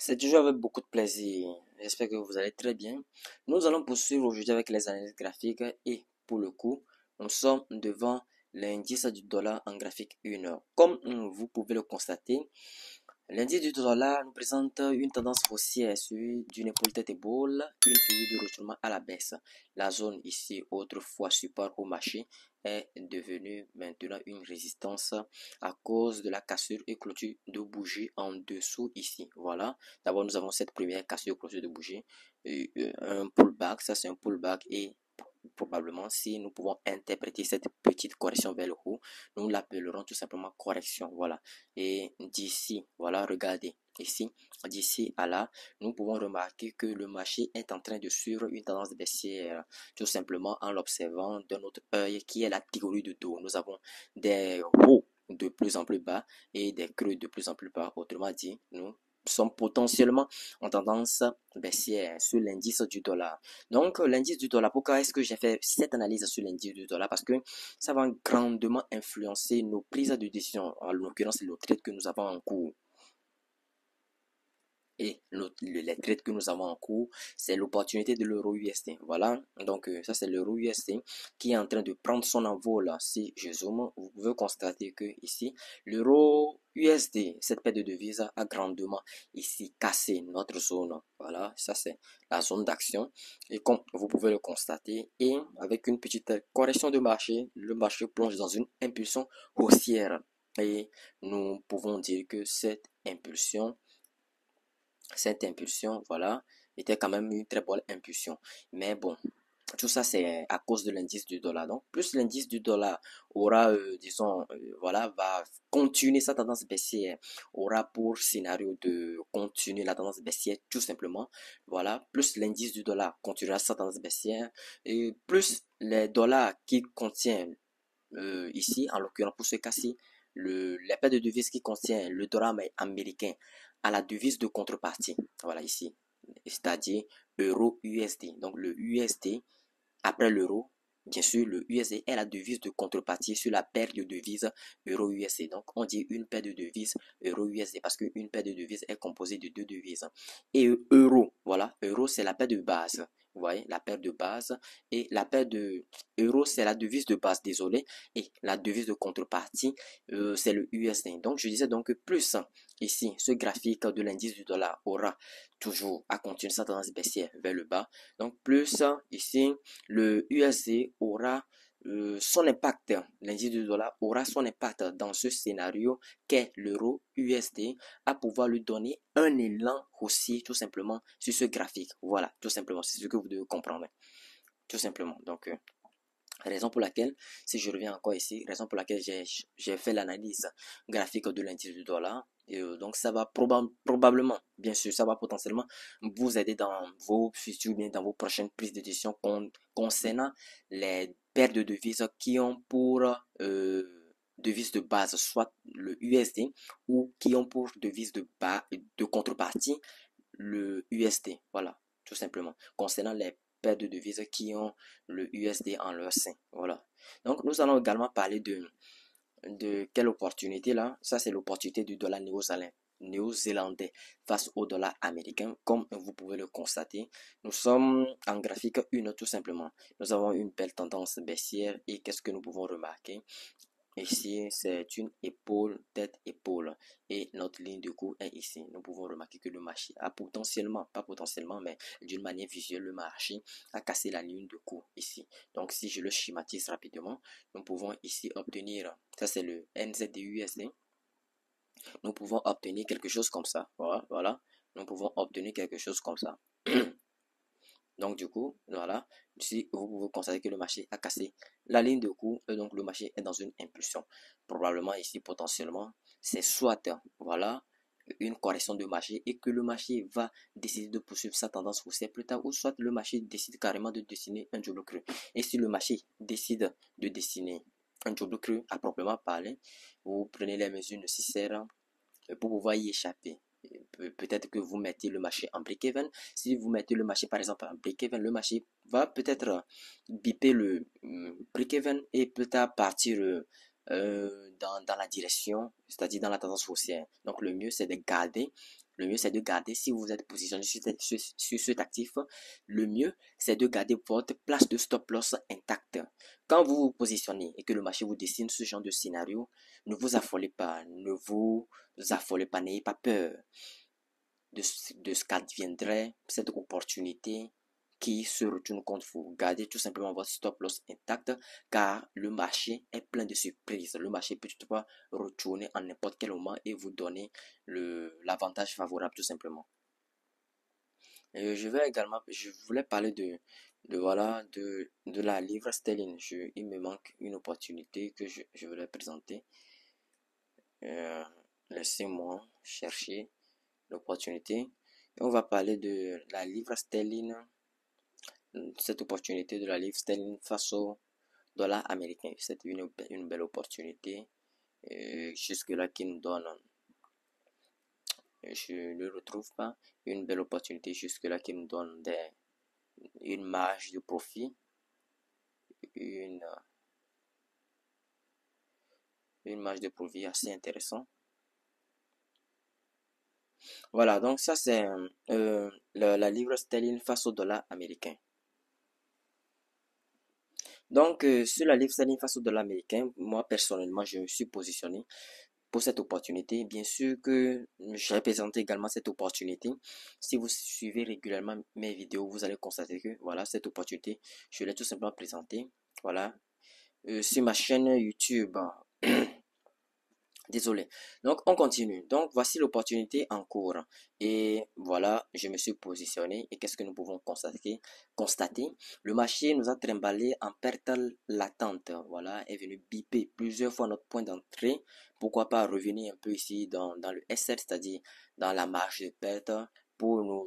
C'est toujours avec beaucoup de plaisir. J'espère que vous allez très bien. Nous allons poursuivre aujourd'hui avec les analyses graphiques et pour le coup, nous sommes devant l'indice du dollar en graphique 1 heure. Comme vous pouvez le constater, l'indice du dollar nous présente une tendance haussière suivie d'une épaule tête épaule, une figure de retournement à la baisse. La zone ici, autrefois support au marché, est devenue maintenant une résistance à cause de la cassure et clôture de bougie en dessous ici. Voilà. D'abord, nous avons cette première cassure et clôture de bougie, un pullback. Ça, c'est un pullback et probablement, si nous pouvons interpréter cette petite correction vers le haut, nous l'appellerons tout simplement correction. Voilà. Et d'ici, voilà, regardez, ici, d'ici à là, nous pouvons remarquer que le marché est en train de suivre une tendance baissière, tout simplement en l'observant de notre œil qui est la théorie de dos. Nous avons des hauts de plus en plus bas et des creux de plus en plus bas. Autrement dit, nous sommes potentiellement en tendance baissière sur l'indice du dollar. Donc, l'indice du dollar, pourquoi est-ce que j'ai fait cette analyse sur l'indice du dollar? Parce que ça va grandement influencer nos prises de décision, en l'occurrence le trade que nous avons en cours. Et les trades que nous avons en cours, c'est l'opportunité de l'euro USD. Voilà, donc ça c'est l'euro USD qui est en train de prendre son envol. Si je zoome, vous pouvez constater que ici, l'euro USD, cette paire de devises a grandement ici cassé notre zone. Voilà, ça c'est la zone d'action. Et comme vous pouvez le constater, et avec une petite correction de marché, le marché plonge dans une impulsion haussière. Et nous pouvons dire que cette impulsion, voilà, était quand même une très bonne impulsion. Mais bon, tout ça, c'est à cause de l'indice du dollar. Donc, plus l'indice du dollar aura, disons, voilà, va continuer sa tendance baissière, aura pour scénario de continuer la tendance baissière, tout simplement. Voilà, plus l'indice du dollar continuera sa tendance baissière, et plus les dollars qui contiennent ici, en l'occurrence pour ce cas-ci, la paire de devises qui contient le dollar américain à la devise de contrepartie. Voilà ici, c'est-à-dire euro USD. Donc le USD après l'euro, bien sûr, le USD est la devise de contrepartie sur la paire de devises euro-USD. Donc, on dit une paire de devises euro-USD parce qu'une paire de devises est composée de deux devises. Et euro, voilà, euro, c'est la paire de base. Vous voyez, la paire de base et la paire de euro, c'est la devise de base, désolé. Et la devise de contrepartie, c'est le USD. Donc, je disais donc que plus ici, ce graphique de l'indice du dollar aura toujours à continuer sa tendance baissière vers le bas. Donc, plus ici, le USD aura son impact, l'indice du dollar aura son impact dans ce scénario qu'est l'euro USD à pouvoir lui donner un élan haussier tout simplement sur ce graphique. Voilà, tout simplement, c'est ce que vous devez comprendre. Tout simplement. Donc, raison pour laquelle, si je reviens encore ici, raison pour laquelle j'ai fait l'analyse graphique de l'indice du dollar. Et donc, ça va probablement, bien sûr, ça va potentiellement vous aider dans vos futurs, bien dans vos prochaines prises de décision concernant les paires de devises qui ont pour devise de base soit le USD ou qui ont pour devise de contrepartie le USD. Voilà, tout simplement. Concernant les paires de devises qui ont le USD en leur sein. Voilà. Donc, nous allons également parler de quelle opportunité là? Ça, c'est l'opportunité du dollar néo-zélandais face au dollar américain. Comme vous pouvez le constater, nous sommes en graphique 1 tout simplement. Nous avons une belle tendance baissière et qu'est-ce que nous pouvons remarquer? Ici, c'est une épaule, tête-épaule. Et notre ligne de cours est ici. Nous pouvons remarquer que le marché a potentiellement, pas potentiellement, mais d'une manière visuelle, le marché a cassé la ligne de cours ici. Donc, si je le schématise rapidement, nous pouvons ici obtenir, ça c'est le NZDUSD, nous pouvons obtenir quelque chose comme ça. Voilà, voilà. Nous pouvons obtenir quelque chose comme ça. Donc, du coup, voilà, ici, vous pouvez constater que le marché a cassé la ligne de cours et donc le marché est dans une impulsion. Probablement ici, potentiellement, c'est soit, voilà, une correction de marché et que le marché va décider de poursuivre sa tendance haussière plus tard ou soit le marché décide carrément de dessiner un double creux. Et si le marché décide de dessiner un double creux à proprement parler, vous prenez les mesures nécessaires pour pouvoir y échapper. Peut-être que vous mettez le marché en break-even. Si vous mettez le marché par exemple en break-even, le marché va peut-être biper le break-even et peut-être partir dans la direction, c'est-à-dire dans la tendance haussière. Donc le mieux c'est de garder le mieux c'est de garder, si vous êtes positionné sur cet actif, le mieux c'est de garder votre place de stop loss intacte. Quand vous vous positionnez et que le marché vous dessine ce genre de scénario, ne vous affolez pas, n'ayez pas peur de ce qu'adviendrait cette opportunité qui se retourne contre vous. Gardez tout simplement votre stop loss intact car le marché est plein de surprises. Le marché peut toutefois retourner en n'importe quel moment et vous donner l'avantage favorable tout simplement. Et je voulais parler de la livre sterling. Il me manque une opportunité que je voulais présenter. Euh, Laissez-moi chercher l'opportunité. On va parler de la livre sterling, cette opportunité de la livre sterling face au dollar américain. C'est une belle opportunité. Jusque-là qui nous donne, je ne le retrouve pas, une belle opportunité jusque-là qui nous donne une marge de profit, une, une marge de profit assez intéressante. Voilà, donc ça c'est la livre sterling face au dollar américain. Donc, sur la livre sterling face au dollar américain, moi personnellement, je me suis positionné pour cette opportunité. Bien sûr que je représente également cette opportunité. Si vous suivez régulièrement mes vidéos, vous allez constater que voilà, cette opportunité, je l'ai tout simplement présentée. Voilà, sur ma chaîne YouTube. Désolé. Donc, on continue. Donc, voici l'opportunité en cours. Et voilà, je me suis positionné. Et qu'est-ce que nous pouvons constater? Le marché nous a trimballé en perte latente. Voilà, est venu biper plusieurs fois notre point d'entrée. Pourquoi pas revenir un peu ici dans le SL, c'est-à-dire dans la marge de perte pour nous,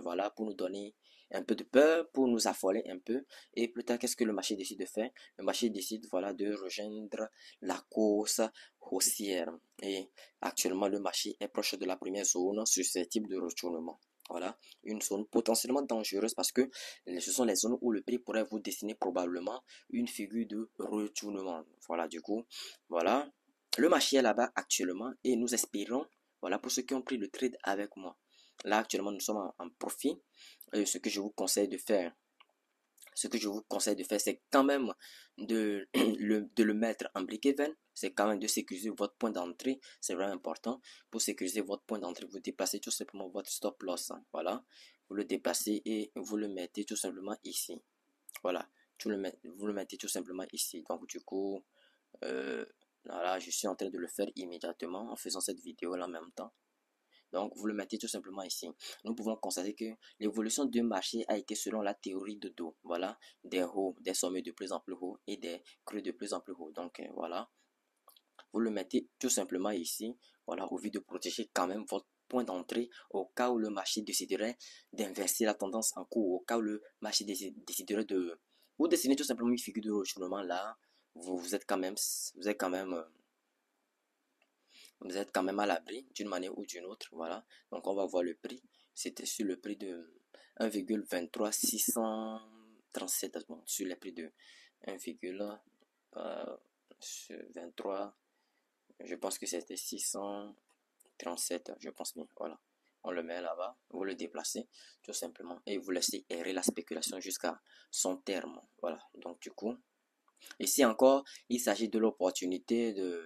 voilà, pour nous donner un peu de peur, pour nous affoler un peu. Et plus tard, qu'est-ce que le marché décide de faire? Le marché décide, voilà, de rejoindre la course haussière. Et actuellement, le marché est proche de la première zone sur ce type de retournement. Voilà, une zone potentiellement dangereuse parce que ce sont les zones où le prix pourrait vous dessiner probablement une figure de retournement. Voilà, du coup, voilà. Le marché est là-bas actuellement et nous espérons, voilà, pour ceux qui ont pris le trade avec moi. Là, actuellement, nous sommes en profit. Ce que je vous conseille de faire, c'est quand même de le mettre en break-even. C'est quand même de sécuriser votre point d'entrée. C'est vraiment important. Pour sécuriser votre point d'entrée, vous déplacez tout simplement votre stop loss. Voilà. Vous le déplacez et vous le mettez tout simplement ici. Voilà. Vous le mettez tout simplement ici. Donc, du coup, voilà, je suis en train de le faire immédiatement en faisant cette vidéo là en même temps. Donc, vous le mettez tout simplement ici. Nous pouvons constater que l'évolution du marché a été selon la théorie de dos. Voilà, des hauts, des sommets de plus en plus hauts et des creux de plus en plus hauts. Donc, voilà, vous le mettez tout simplement ici. Voilà, au vu de protéger quand même votre point d'entrée au cas où le marché déciderait d'inverser la tendance en cours, au cas où le marché déciderait de vous dessiner tout simplement une figure de retournement là. Vous êtes quand même, vous êtes quand même à l'abri d'une manière ou d'une autre. Voilà. Donc, on va voir le prix. C'était sur le prix de 1,23637. Bon, sur les prix de 1,23. Je pense que c'était 637. Je pense bien. Voilà. On le met là-bas. Vous le déplacez tout simplement. Et vous laissez errer la spéculation jusqu'à son terme. Voilà. Donc, du coup. Ici encore, il s'agit de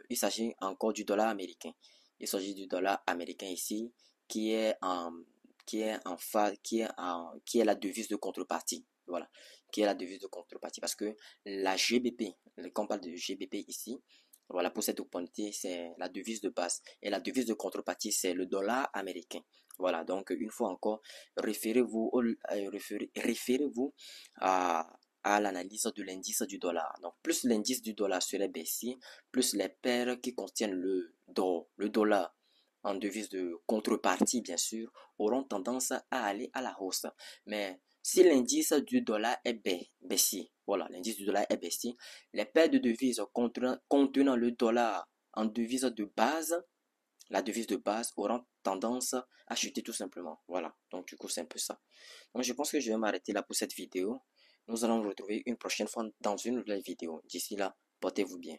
il s'agit encore du dollar américain. Il s'agit du dollar américain ici qui est qui est la devise de contrepartie. Voilà, qui est la devise de contrepartie parce que la GBP, quand on parle de GBP ici, voilà, pour cette opportunité, c'est la devise de base. Et la devise de contrepartie, c'est le dollar américain. Voilà, donc une fois encore, référez-vous à l'analyse de l'indice du dollar. Donc, plus l'indice du dollar serait baissier, plus les paires qui contiennent le dollar en devise de contrepartie, bien sûr, auront tendance à aller à la hausse. Mais si l'indice du dollar est baissier, voilà, l'indice du dollar est baissier, les paires de devises contenant le dollar en devise de base, la devise de base auront tendance à chuter tout simplement. Voilà, donc du coup c'est un peu ça. Donc je pense que je vais m'arrêter là pour cette vidéo. Nous allons nous retrouver une prochaine fois dans une nouvelle vidéo. D'ici là, portez-vous bien.